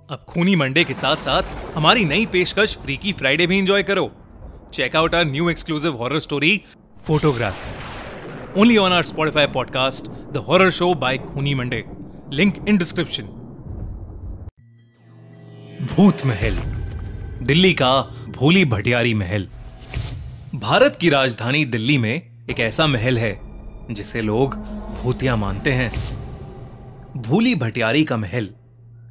अब खूनी मंडे के साथ साथ हमारी नई पेशकश फ्रीकी फ्राइडे भी एंजॉय करो। Check out our new exclusive horror story photograph only on our Spotify podcast the horror show by खूनी मंडे। Link in description. भूत महल, दिल्ली का भोली भटियारी महल। भारत की राजधानी दिल्ली में एक ऐसा महल है जिसे लोग भूतिया मानते हैं। भोली भटियारी का महल,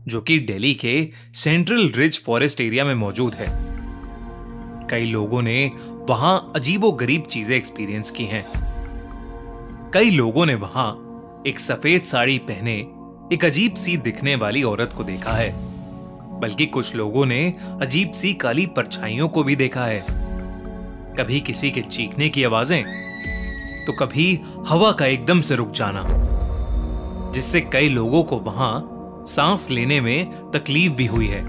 जो कि दिल्ली के सेंट्रल रिज फॉरेस्ट एरिया में मौजूद है। कई लोगों ने वहां अजीबोगरीब चीजें एक्सपीरियंस की हैं। कई लोगों ने वहां एक सफेद साड़ी पहने एक अजीब सी दिखने वाली औरत को देखा है, बल्कि कुछ लोगों ने अजीब सी काली परछाइयों को भी देखा है। कभी किसी के चीखने की आवाजें, तो कभी हवा का एकदम से रुक जाना, जिससे कई लोगों को वहां सांस लेने में तकलीफ भी हुई है।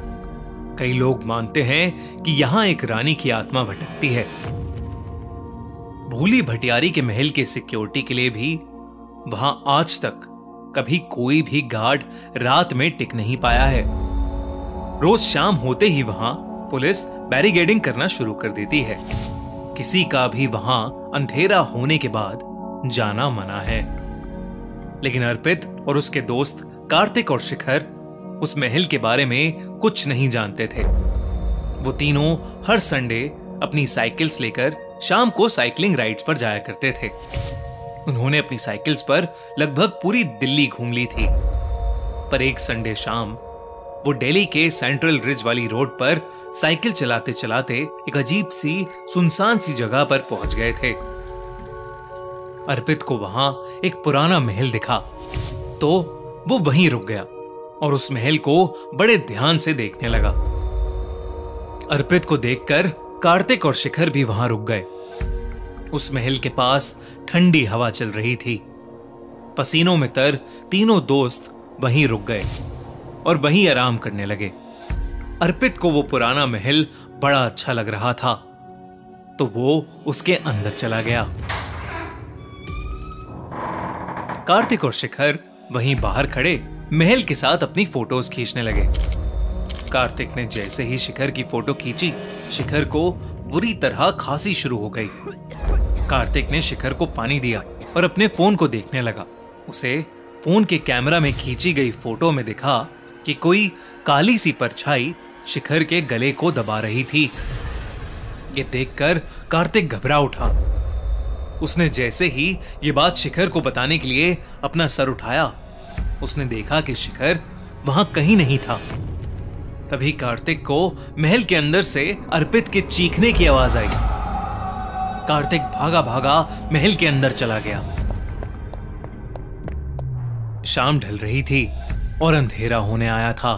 कई लोग मानते हैं कि यहां एक रानी की आत्मा भटकती है। भोली भटियारी के महल के सिक्योरिटी के लिए भी वहां आज तक कभी कोई भी गार्ड रात में टिक नहीं पाया है। रोज शाम होते ही वहां पुलिस बैरिकेडिंग करना शुरू कर देती है। किसी का भी वहां अंधेरा होने के बाद जाना मना है। लेकिन अर्पित और उसके दोस्त कार्तिक और शिखर उस महल के बारे में कुछ नहीं जानते थे। वो तीनों हर संडे अपनी साइकिल्स लेकर शाम को साइकिलिंग राइड्स पर जाया करते थे। उन्होंने अपनी साइकिल्स पर लगभग पूरी दिल्ली घूम ली थी। पर एक संडे शाम वो दिल्ली के सेंट्रल रिज वाली रोड पर साइकिल चलाते चलाते एक अजीब सी सुनसान सी जगह पर पहुंच गए थे। अर्पित को वहां एक पुराना महल दिखा, तो वो वहीं रुक गया और उस महल को बड़े ध्यान से देखने लगा। अर्पित को देखकर कार्तिक और शिखर भी वहां रुक गए। उस महल के पास ठंडी हवा चल रही थी। पसीनों में तर तीनों दोस्त वहीं रुक गए और वहीं आराम करने लगे। अर्पित को वो पुराना महल बड़ा अच्छा लग रहा था, तो वो उसके अंदर चला गया। कार्तिक और शिखर वहीं बाहर खड़े महल के साथ अपनी फोटोज खींचने लगे। कार्तिक ने जैसे ही शिखर की फोटो खींची, शिखर को बुरी तरह खांसी शुरू हो गई। कार्तिक ने शिखर को पानी दिया और अपने फोन को देखने लगा। उसे फोन के कैमरा में खींची गई फोटो में दिखा कि कोई काली सी परछाई शिखर के गले को दबा रही थी। ये देखकर कार्तिक घबरा उठा। उसने जैसे ही ये बात शिखर को बताने के लिए अपना सर उठाया, उसने देखा कि शिखर वहां कहीं नहीं था। तभी कार्तिक को महल के अंदर से अर्पित के चीखने की आवाज आई। कार्तिक भागा भागा महल के अंदर चला गया। शाम ढल रही थी और अंधेरा होने आया था।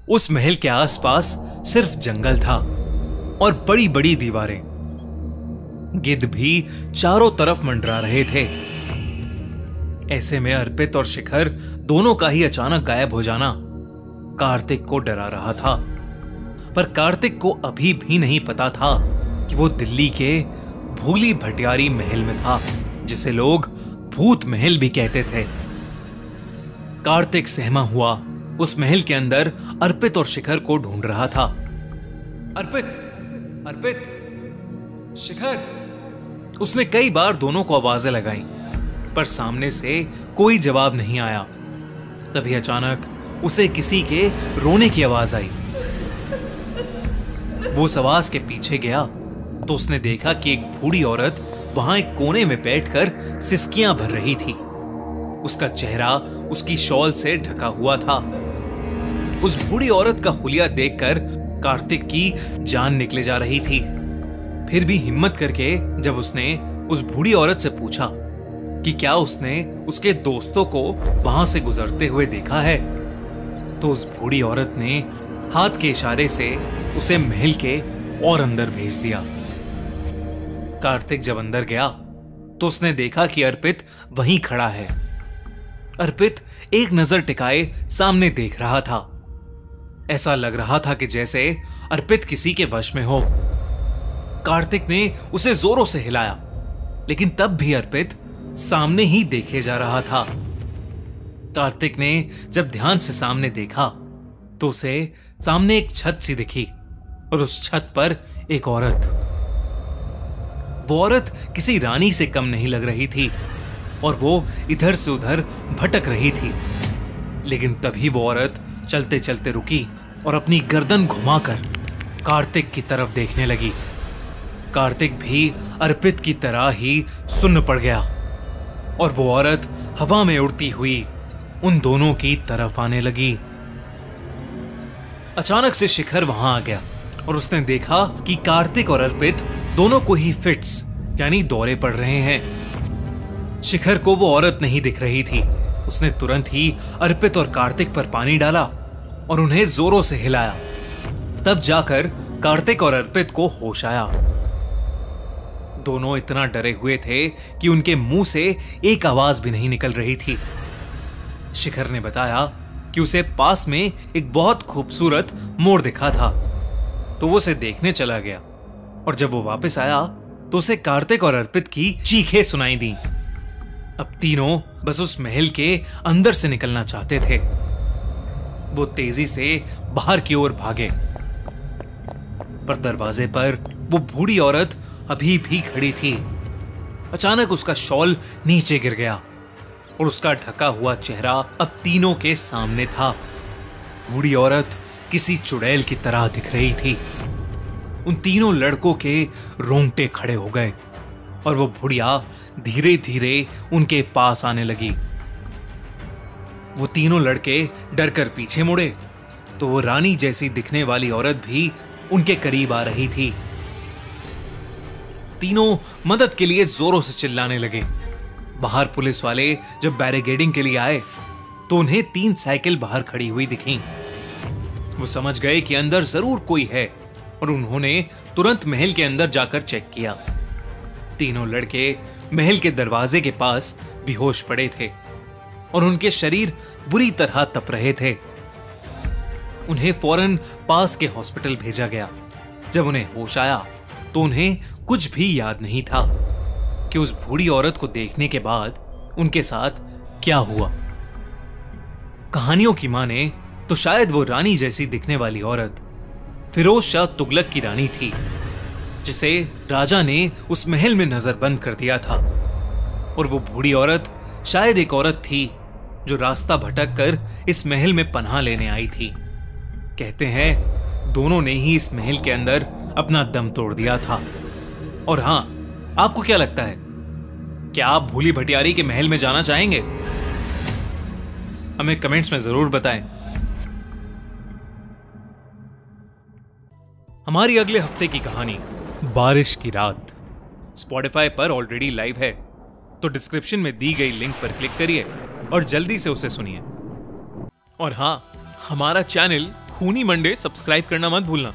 उस महल के आसपास सिर्फ जंगल था और बड़ी बड़ी दीवारें। गिद्ध भी चारों तरफ मंडरा रहे थे। ऐसे में अर्पित और शिखर दोनों का ही अचानक गायब हो जाना कार्तिक को डरा रहा था। पर कार्तिक को अभी भी नहीं पता था कि वो दिल्ली के भोली भटियारी महल में था, जिसे लोग भूत महल भी कहते थे। कार्तिक सहमा हुआ उस महल के अंदर अर्पित और शिखर को ढूंढ रहा था। अर्पित, अर्पित, शिखर। उसने कई बार दोनों को आवाजें लगाई, पर सामने से कोई जवाब नहीं आया। तभी अचानक उसे किसी के रोने की आवाज आई। वो उस आवाज के पीछे गया तो उसने देखा कि एक बूढ़ी औरत वहां एक कोने में बैठकर सिसकियां भर रही थी। उसका चेहरा उसकी शॉल से ढका हुआ था। उस बूढ़ी औरत का हुलिया देखकर कार्तिक की जान निकले जा रही थी। फिर भी हिम्मत करके जब उसने उस बूढ़ी औरत से पूछा कि क्या उसने उसके दोस्तों को वहां से गुजरते हुए देखा है, तो उस बूढ़ी औरत ने हाथ के इशारे से उसे महल के और अंदर भेज दिया। कार्तिक जब अंदर गया तो उसने देखा कि अर्पित वहीं खड़ा है। अर्पित एक नजर टिकाए सामने देख रहा था। ऐसा लग रहा था कि जैसे अर्पित किसी के वश में हो। कार्तिक ने उसे जोरों से हिलाया, लेकिन तब भी अर्पित सामने ही देखे जा रहा था। कार्तिक ने जब ध्यान से सामने देखा तो उसे सामने एक छत सी दिखी और उस छत पर एक औरत। वो औरत किसी रानी से कम नहीं लग रही थी और वो इधर से उधर भटक रही थी। लेकिन तभी वो औरत चलते चलते रुकी और अपनी गर्दन घुमाकर कार्तिक की तरफ देखने लगी। कार्तिक भी अर्पित की तरह ही सुन्न पड़ गया और वो औरत हवा में उड़ती हुई उन दोनों की तरफ आने लगी। अचानक से शिखर वहां आ गया और उसने देखा कि कार्तिक और अर्पित दोनों को ही फिट्स यानी दौरे पड़ रहे हैं। शिखर को वो औरत नहीं दिख रही थी। उसने तुरंत ही अर्पित और कार्तिक पर पानी डाला और उन्हें जोरों से हिलाया। तब जाकर कार्तिक और अर्पित को होश आया। दोनों इतना डरे हुए थे कि उनके मुंह से एक आवाज भी नहीं निकल रही थी। शिखर ने बताया कि उसे पास में एक बहुत खूबसूरत मोर दिखा था, तो वो उसे देखने चला गया और जब वो वापस आया तो उसे कार्तिक और अर्पित की चीखें सुनाई दी। अब तीनों बस उस महल के अंदर से निकलना चाहते थे। वो तेजी से बाहर की ओर भागे, पर दरवाजे पर वो बूढ़ी औरत अभी भी खड़ी थी। अचानक उसका शॉल नीचे गिर गया और उसका ढका हुआ चेहरा अब तीनों के सामने था। बूढ़ी औरत किसी चुड़ैल की तरह दिख रही थी। उन तीनों लड़कों के रोंगटे खड़े हो गए और वो बुढ़िया धीरे धीरे उनके पास आने लगी। वो तीनों लड़के डरकर पीछे मुड़े तो वो रानी जैसी दिखने वाली औरत भी उनके करीब आ रही थी। तीनों मदद के लिए जोरों से चिल्लाने लगे। बाहर पुलिस वाले जब बैरिकेडिंग के लिए आए तो उन्हें 3 साइकिल बाहर खड़ी हुई दिखी। वो समझ गए कि अंदर जरूर कोई है और उन्होंने तुरंत महल के अंदर जाकर चेक किया। तीनों लड़के महल के दरवाजे के पास बेहोश पड़े थे और उनके शरीर बुरी तरह तप रहे थे। उन्हें फौरन पास के हॉस्पिटल भेजा गया। जब उन्हें होश आया तो उन्हें कुछ भी याद नहीं था कि उस बूढ़ी औरत को देखने के बाद उनके साथ क्या हुआ। कहानियों की माने तो शायद वो रानी जैसी दिखने वाली औरत फिरोज शाह तुगलक की रानी थी, जिसे राजा ने उस महल में नजरबंद कर दिया था। और वो बूढ़ी औरत शायद एक औरत थी जो रास्ता भटक कर इस महल में पनाह लेने आई थी। कहते हैं दोनों ने ही इस महल के अंदर अपना दम तोड़ दिया था। और हां, आपको क्या लगता है, क्या आप भूली भटियारी के महल में जाना चाहेंगे? हमें कमेंट्स में जरूर बताएं। हमारी अगले हफ्ते की कहानी बारिश की रात स्पॉटिफाई पर ऑलरेडी लाइव है, तो डिस्क्रिप्शन में दी गई लिंक पर क्लिक करिए और जल्दी से उसे सुनिए। और हां, हमारा चैनल खूनी मंडे सब्सक्राइब करना मत भूलना।